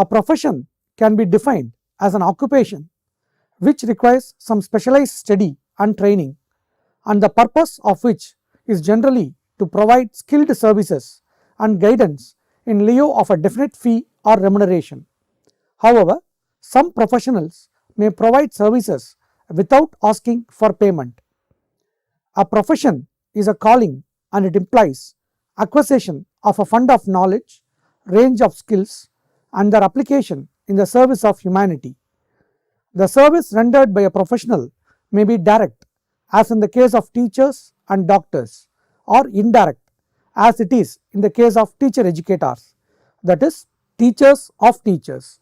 A profession can be defined as an occupation which requires some specialized study and training, and the purpose of which is generally to provide skilled services and guidance in lieu of a definite fee or remuneration. However, some professionals may provide services without asking for payment. A profession is a calling, and it implies acquisition of a fund of knowledge, range of skills, and their application in the service of humanity. The service rendered by a professional may be direct, as in the case of teachers and doctors, or indirect, as it is in the case of teacher educators, that is, teachers of teachers.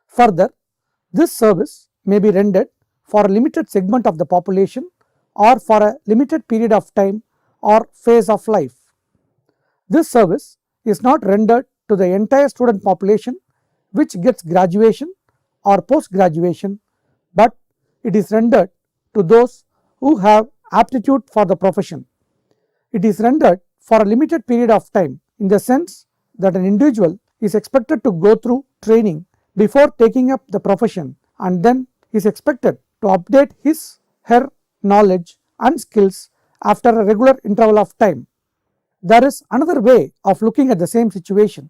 Further, this service may be rendered for a limited segment of the population or for a limited period of time or phase of life. This service is not rendered to the entire student population which gets graduation or post graduation, but it is rendered to those who have aptitude for the profession. It is rendered for a limited period of time in the sense that an individual is expected to go through training before taking up the profession, and then is expected to update his/her knowledge and skills after a regular interval of time. There is another way of looking at the same situation.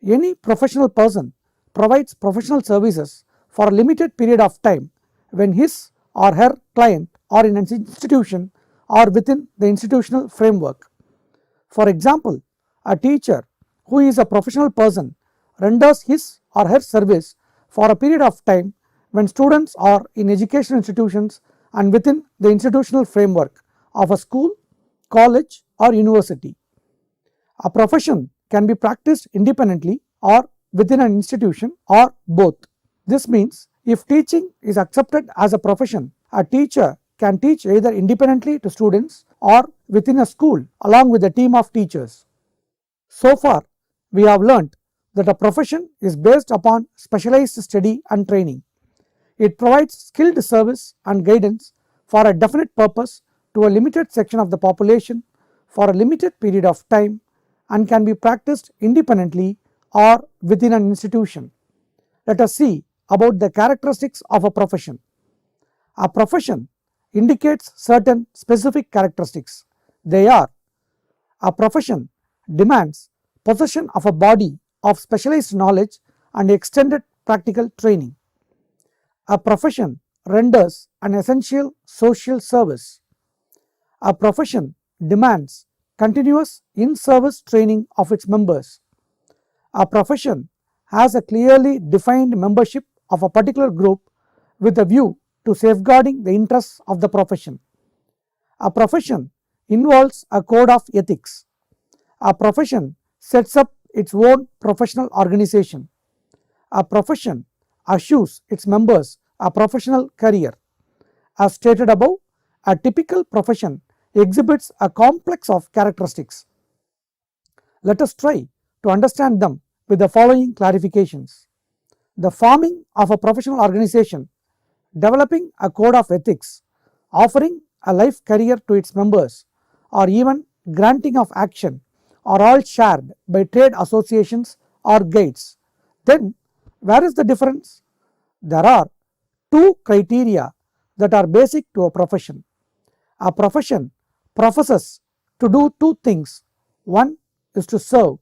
Any professional person provides professional services for a limited period of time when his or her client are in an institution or within the institutional framework. For example, a teacher who is a professional person renders his or her service for a period of time when students are in educational institutions and within the institutional framework of a school, college, or university. A profession can be practiced independently or within an institution or both. This means if teaching is accepted as a profession, a teacher can teach either independently to students or within a school along with a team of teachers. So far, we have learnt that a profession is based upon specialized study and training. It provides skilled service and guidance for a definite purpose to a limited section of the population for a limited period of time and can be practiced independently or within an institution. Let us see about the characteristics of a profession. A profession indicates certain specific characteristics. They are: a profession demands possession of a body of specialized knowledge and extended practical training. A profession renders an essential social service. A profession demands continuous in-service training of its members. A profession has a clearly defined membership of a particular group with a view to safeguarding the interests of the profession. A profession involves a code of ethics. A profession sets up its own professional organization. A profession assures its members a professional career. As stated above, a typical profession exhibits a complex of characteristics. Let us try to understand them with the following clarifications. The forming of a professional organization, developing a code of ethics, offering a life career to its members, or even granting of action are all shared by trade associations or guilds. Then, where is the difference? There are two criteria that are basic to a profession. A profession professes to do two things. One is to serve,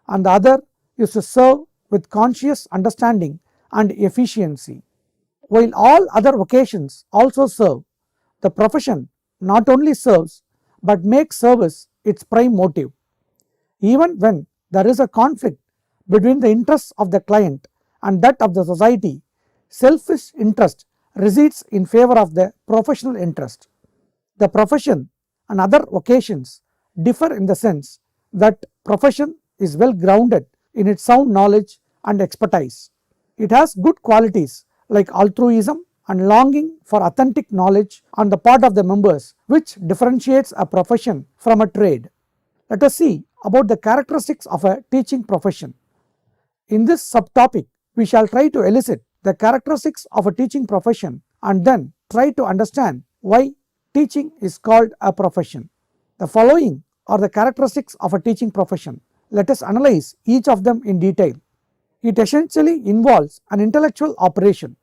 and the other is to serve with conscious understanding and efficiency. While all other vocations also serve, the profession not only serves but makes service its prime motive. Even when there is a conflict between the interests of the client and that of the society, selfish interest recedes in favor of the professional interest. The profession and other vocations differ in the sense that profession is well grounded in its sound knowledge and expertise. It has good qualities like altruism and longing for authentic knowledge on the part of the members, which differentiates a profession from a trade. Let us see about the characteristics of a teaching profession. In this subtopic, we shall try to elicit the characteristics of a teaching profession and then try to understand why teaching is called a profession. The following are the characteristics of a teaching profession. Let us analyze each of them in detail. It essentially involves an intellectual operation.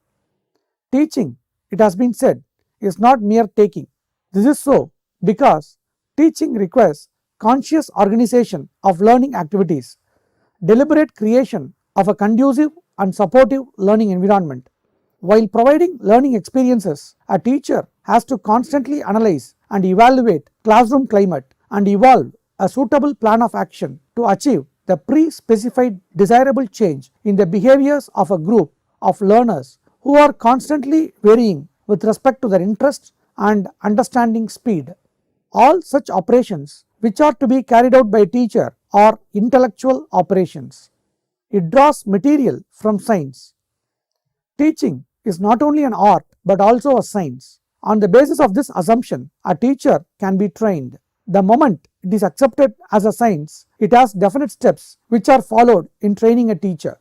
Teaching, it has been said, is not mere taking. This is so because teaching requires conscious organization of learning activities, deliberate creation of a conducive and supportive learning environment. While providing learning experiences, a teacher has to constantly analyze and evaluate classroom climate and evolve a suitable plan of action to achieve the pre-specified desirable change in the behaviors of a group of learners who are constantly varying with respect to their interest and understanding speed. All such operations which are to be carried out by a teacher are intellectual operations. It draws material from science. Teaching is not only an art but also a science. On the basis of this assumption, a teacher can be trained. The moment it is accepted as a science, it has definite steps which are followed in training a teacher.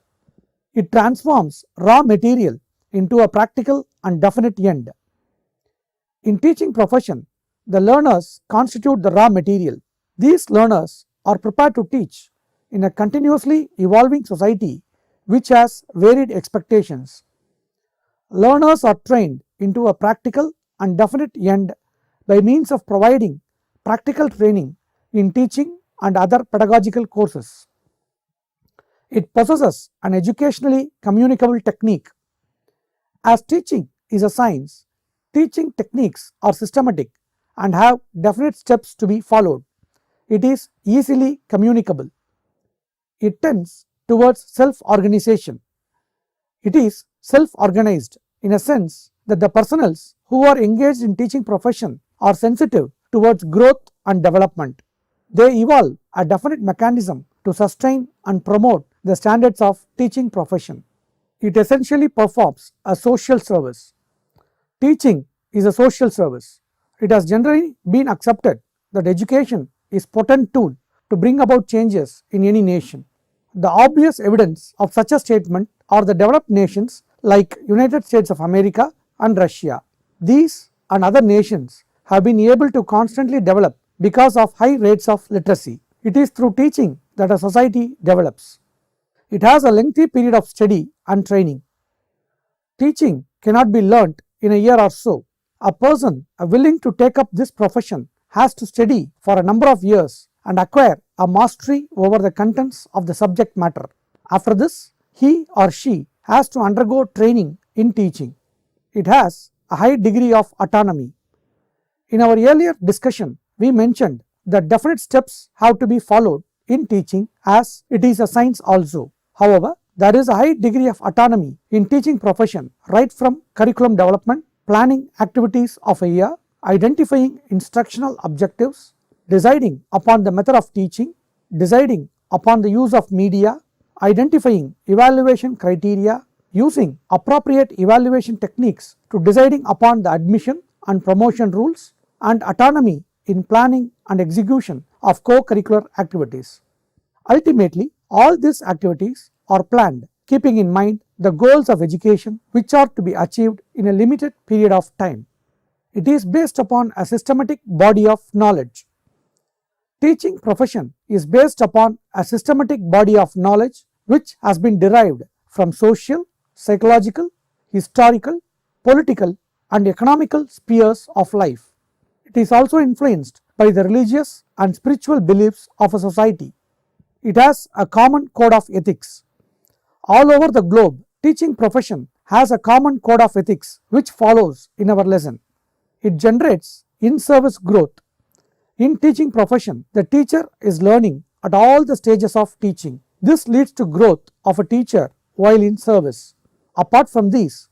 It transforms raw material into a practical and definite end. In teaching profession, the learners constitute the raw material. These learners are prepared to teach in a continuously evolving society which has varied expectations. Learners are trained into a practical and definite end by means of providing practical training in teaching and other pedagogical courses. It possesses an educationally communicable technique. As teaching is a science, teaching techniques are systematic and have definite steps to be followed. It is easily communicable. It tends towards self-organization. It is self-organized in a sense that the personnels who are engaged in teaching profession are sensitive towards growth and development. They evolve a definite mechanism to sustain and promote the standards of teaching profession. It essentially performs a social service. Teaching is a social service. It has generally been accepted that education is a potent tool to bring about changes in any nation. The obvious evidence of such a statement are the developed nations like United States of America and Russia. These and other nations have been able to constantly develop because of high rates of literacy. It is through teaching that a society develops. It has a lengthy period of study and training. Teaching cannot be learnt in a year or so. A person willing to take up this profession has to study for a number of years and acquire a mastery over the contents of the subject matter. After this, he or she has to undergo training in teaching. It has a high degree of autonomy. In our earlier discussion, we mentioned that definite steps have to be followed in teaching as it is a science also. However, there is a high degree of autonomy in teaching profession right from curriculum development, planning activities of a year, identifying instructional objectives, deciding upon the method of teaching, deciding upon the use of media, identifying evaluation criteria, using appropriate evaluation techniques to deciding upon the admission and promotion rules, and autonomy in planning and execution of co-curricular activities. Ultimately, all these activities are planned keeping in mind the goals of education which are to be achieved in a limited period of time. It is based upon a systematic body of knowledge. Teaching profession is based upon a systematic body of knowledge which has been derived from social, psychological, historical, political and economical spheres of life. It is also influenced by the religious and spiritual beliefs of a society. It has a common code of ethics. All over the globe, teaching profession has a common code of ethics which follows in our lesson. It generates in-service growth. In teaching profession, the teacher is learning at all the stages of teaching. This leads to growth of a teacher while in service. Apart from these,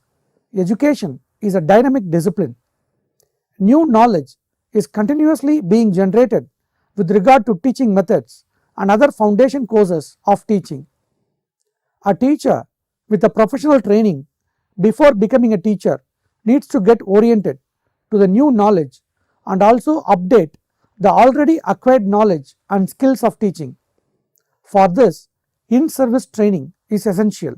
education is a dynamic discipline. New knowledge is continuously being generated with regard to teaching methods and other foundation courses of teaching. A teacher with a professional training before becoming a teacher needs to get oriented to the new knowledge and also update the already acquired knowledge and skills of teaching. For this, in-service training is essential,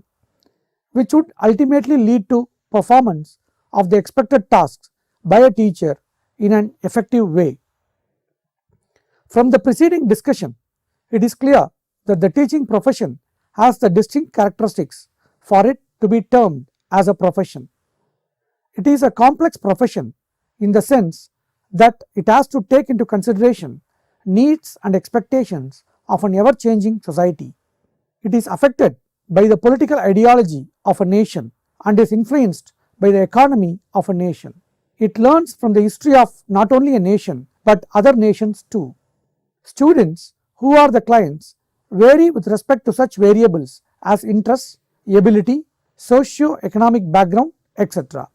which would ultimately lead to performance of the expected tasks by a teacher in an effective way. From the preceding discussion, it is clear that the teaching profession has the distinct characteristics for it to be termed as a profession. It is a complex profession in the sense that it has to take into consideration needs and expectations of an ever-changing society. It is affected by the political ideology of a nation and is influenced by the economy of a nation. It learns from the history of not only a nation but other nations too. Students who are the clients vary with respect to such variables as interests, ability, socio-economic background, etc.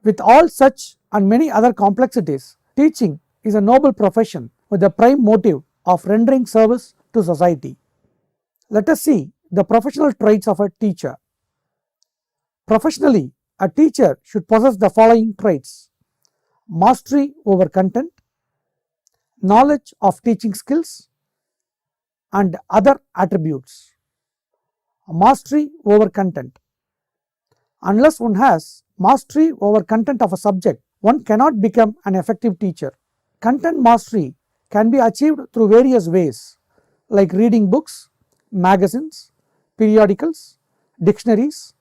With all such and many other complexities, teaching is a noble profession with the prime motive of rendering service to society. Let us see the professional traits of a teacher. Professionally, a teacher should possess the following traits: mastery over content, knowledge of teaching skills, and other attributes. Mastery over content. Unless one has mastery over content of a subject, one cannot become an effective teacher. Content mastery can be achieved through various ways, like reading books, magazines, periodicals, dictionaries,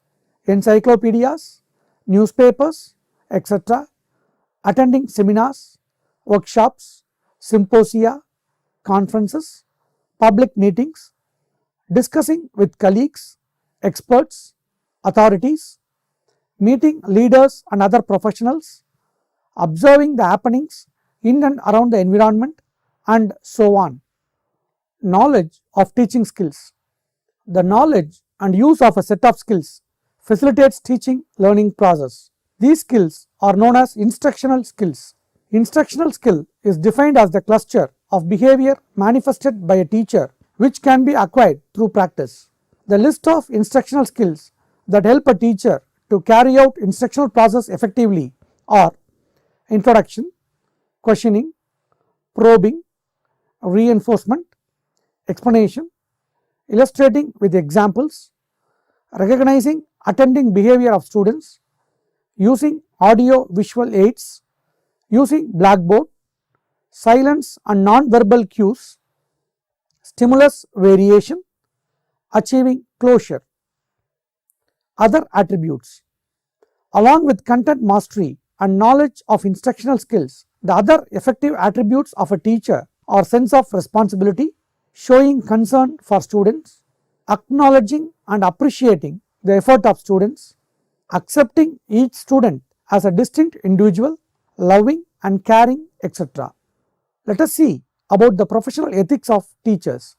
encyclopedias, newspapers, etc., attending seminars, workshops, symposia, conferences, public meetings, discussing with colleagues, experts, authorities, meeting leaders and other professionals, observing the happenings in and around the environment, and so on. Knowledge of teaching skills. The knowledge and use of a set of skills facilitates teaching learning process. These skills are known as instructional skills. Instructional skill is defined as the cluster of behavior manifested by a teacher which can be acquired through practice. The list of instructional skills that help a teacher to carry out instructional process effectively are introduction, questioning, probing, reinforcement, explanation, illustrating with examples, recognizing attending behavior of students, using audio visual aids, using blackboard, silence and non-verbal cues, stimulus variation, achieving closure. Other attributes. Along with content mastery and knowledge of instructional skills, the other effective attributes of a teacher are sense of responsibility, showing concern for students, acknowledging and appreciating the effort of students, accepting each student as a distinct individual, loving and caring, etc. Let us see about the professional ethics of teachers.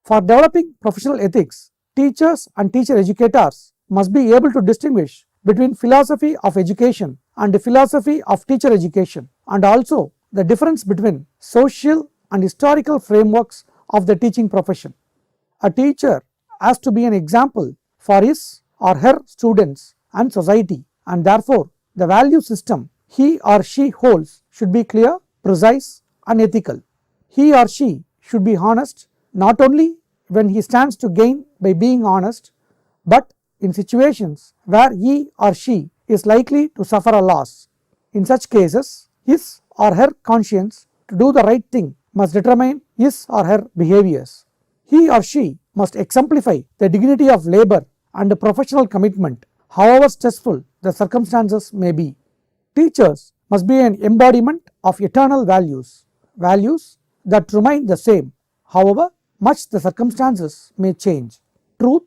For developing professional ethics, teachers and teacher educators must be able to distinguish between philosophy of education and the philosophy of teacher education, and also the difference between social and historical frameworks of the teaching profession. A teacher has to be an example for his or her students and society, and therefore the value system he or she holds should be clear, precise and ethical. He or she should be honest not only when he stands to gain by being honest, but in situations where he or she is likely to suffer a loss. In such cases, his or her conscience to do the right thing must determine his or her behaviors. He or she must exemplify the dignity of labor and professional commitment, however stressful the circumstances may be. Teachers must be an embodiment of eternal values, values that remain the same, however much the circumstances may change. Truth,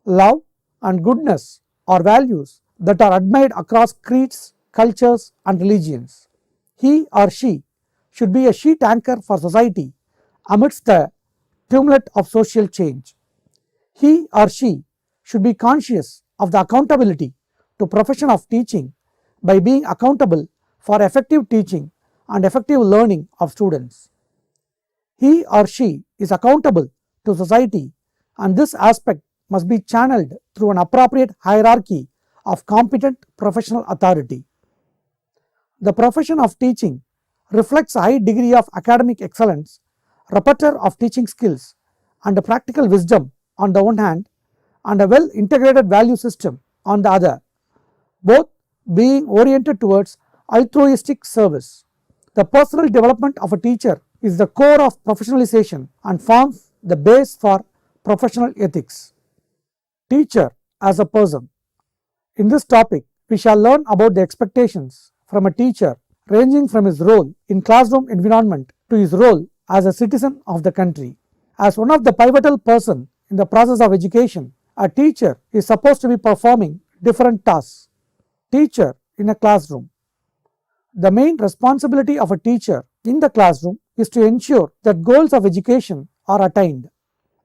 love and goodness are values that are admired across creeds, cultures and religions. He or she should be a sheet anchor for society amidst the tumult of social change. He or she should be conscious of the accountability to profession of teaching by being accountable for effective teaching and effective learning of students. He or she is accountable to society, and this aspect must be channeled through an appropriate hierarchy of competent professional authority. The profession of teaching reflects a high degree of academic excellence, repertoire of teaching skills and practical wisdom on the one hand, and a well integrated value system on the other, both being oriented towards altruistic service. The personal development of a teacher is the core of professionalization and forms the base for professional ethics. Teacher as a person. In this topic, we shall learn about the expectations from a teacher ranging from his role in classroom environment to his role as a citizen of the country. As one of the pivotal person in the process of education, a teacher is supposed to be performing different tasks. Teacher in a classroom. The main responsibility of a teacher in the classroom is to ensure that goals of education are attained.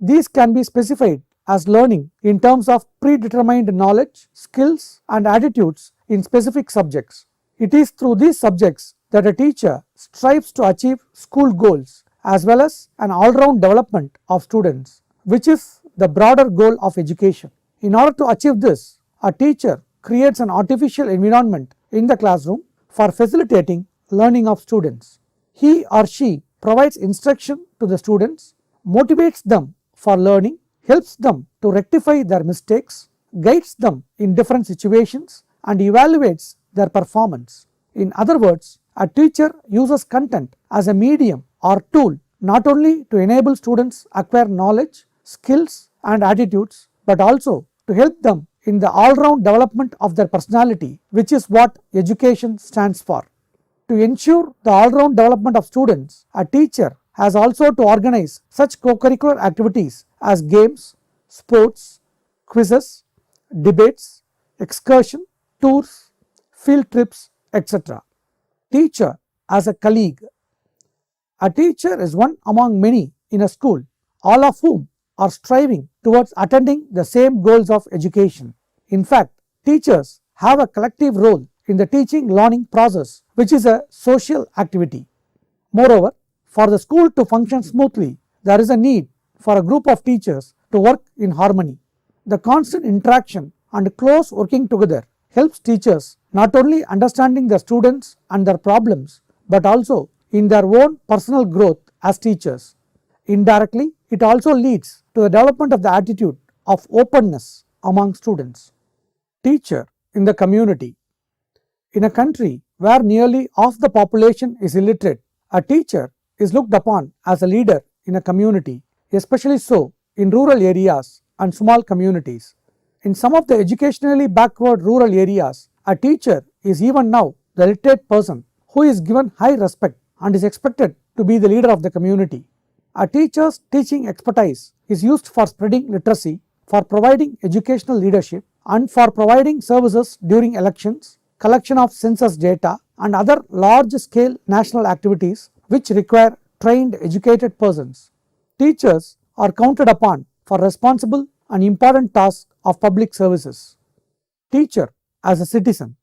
These can be specified as learning in terms of predetermined knowledge, skills, and attitudes in specific subjects. It is through these subjects that a teacher strives to achieve school goals as well as an all-round development of students, which is the broader goal of education. In order to achieve this, a teacher creates an artificial environment in the classroom for facilitating learning of students. He or she provides instruction to the students, motivates them for learning, helps them to rectify their mistakes, guides them in different situations, and evaluates their performance. In other words, a teacher uses content as a medium or tool not only to enable students acquire knowledge, skills, and attitudes, but also to help them in the all-round development of their personality, which is what education stands for. To ensure the all-round development of students, a teacher has also to organize such co-curricular activities as games, sports, quizzes, debates, excursion, tours, field trips, etc. Teacher as a colleague. A teacher is one among many in a school, all of whom are striving towards attaining the same goals of education. In fact, teachers have a collective role in the teaching-learning process, which is a social activity. Moreover, for the school to function smoothly, there is a need for a group of teachers to work in harmony. The constant interaction and close working together helps teachers not only understanding the students and their problems, but also in their own personal growth as teachers. Indirectly, it also leads to the development of the attitude of openness among students. Teacher in the community. In a country where nearly half the population is illiterate, a teacher is looked upon as a leader in a community, especially so in rural areas and small communities. In some of the educationally backward rural areas, a teacher is even now the literate person who is given high respect and is expected to be the leader of the community. A teacher's teaching expertise is used for spreading literacy, for providing educational leadership, and for providing services during elections, collection of census data, and other large-scale national activities which require trained, educated persons. Teachers are counted upon for responsible and important tasks of public services. Teacher as a citizen.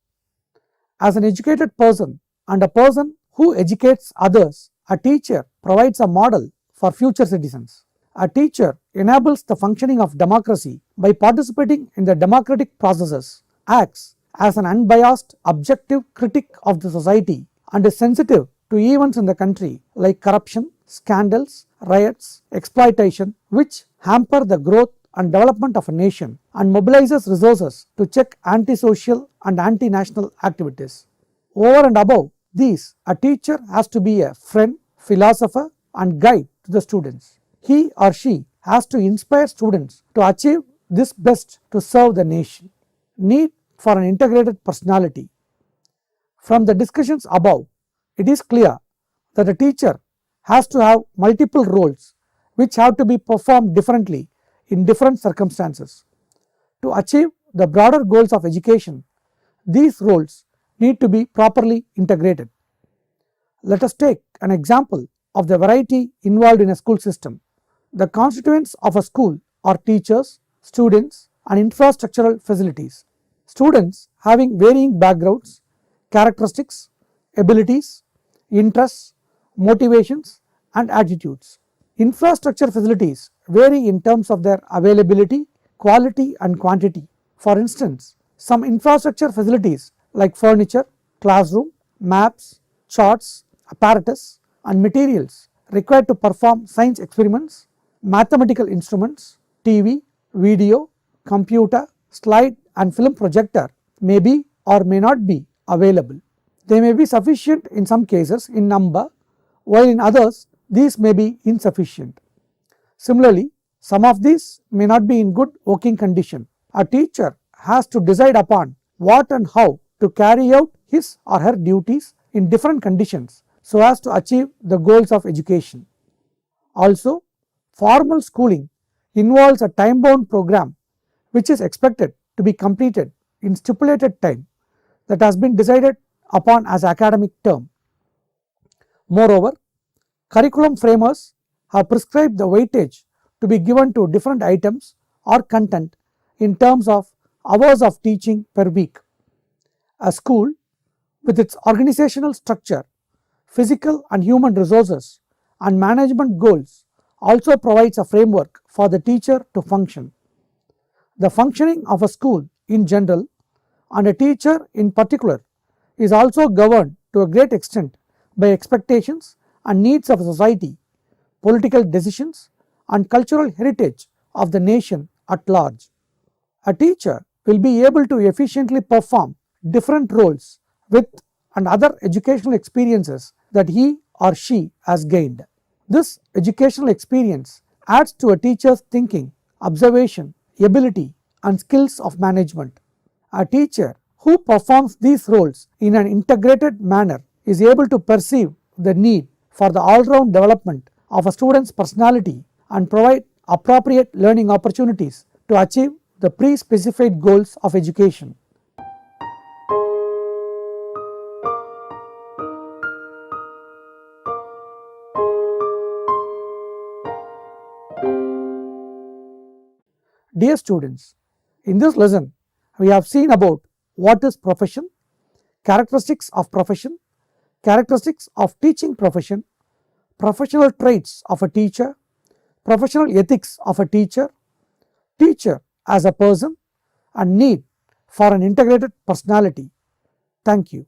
As an educated person and a person who educates others, a teacher provides a model for future citizens. A teacher enables the functioning of democracy by participating in the democratic processes, acts as an unbiased, objective critic of the society, and is sensitive to events in the country like corruption, scandals, riots, exploitation, which hamper the growth and development of a nation, and mobilizes resources to check antisocial and anti-national activities. Over and above these, a teacher has to be a friend, philosopher, and guide to the students. He or she has to inspire students to achieve this best to serve the nation. Need for an integrated personality. From the discussions above, it is clear that a teacher has to have multiple roles which have to be performed differently in different circumstances. To achieve the broader goals of education, these roles need to be properly integrated. Let us take an example of the variety involved in a school system. The constituents of a school are teachers, students, and infrastructural facilities. Students having varying backgrounds, characteristics, abilities, interests, motivations, and attitudes. Infrastructure facilities vary in terms of their availability, quality, and quantity. For instance, some infrastructure facilities like furniture, classroom, maps, charts, apparatus, and materials required to perform science experiments, mathematical instruments, TV, video, computer, slide, and film projector may be or may not be available. They may be sufficient in some cases in number, while in others these may be insufficient. Similarly, Some of these may not be in good working condition. A teacher has to decide upon what and how to carry out his or her duties in different conditions so as to achieve the goals of education. Also, formal schooling involves a time-bound program which is expected to be completed in stipulated time that has been decided upon as academic term. Moreover, curriculum framers have prescribed the weightage to be given to different items or content in terms of hours of teaching per week. A school with its organizational structure, physical and human resources, and management goals also provides a framework for the teacher to function. The functioning of a school in general and a teacher in particular is also governed to a great extent by expectations and needs of society, political decisions, and cultural heritage of the nation at large. A teacher will be able to efficiently perform different roles with and other educational experiences that he or she has gained. This educational experience adds to a teacher's thinking, observation, ability, and skills of management. A teacher who performs these roles in an integrated manner is able to perceive the need for the all-round development of a student's personality and provide appropriate learning opportunities to achieve the pre-specified goals of education. Dear students, in this lesson we have seen about what is profession, characteristics of profession, characteristics of teaching profession, professional traits of a teacher, professional ethics of a teacher, teacher as a person, and need for an integrated personality. Thank you.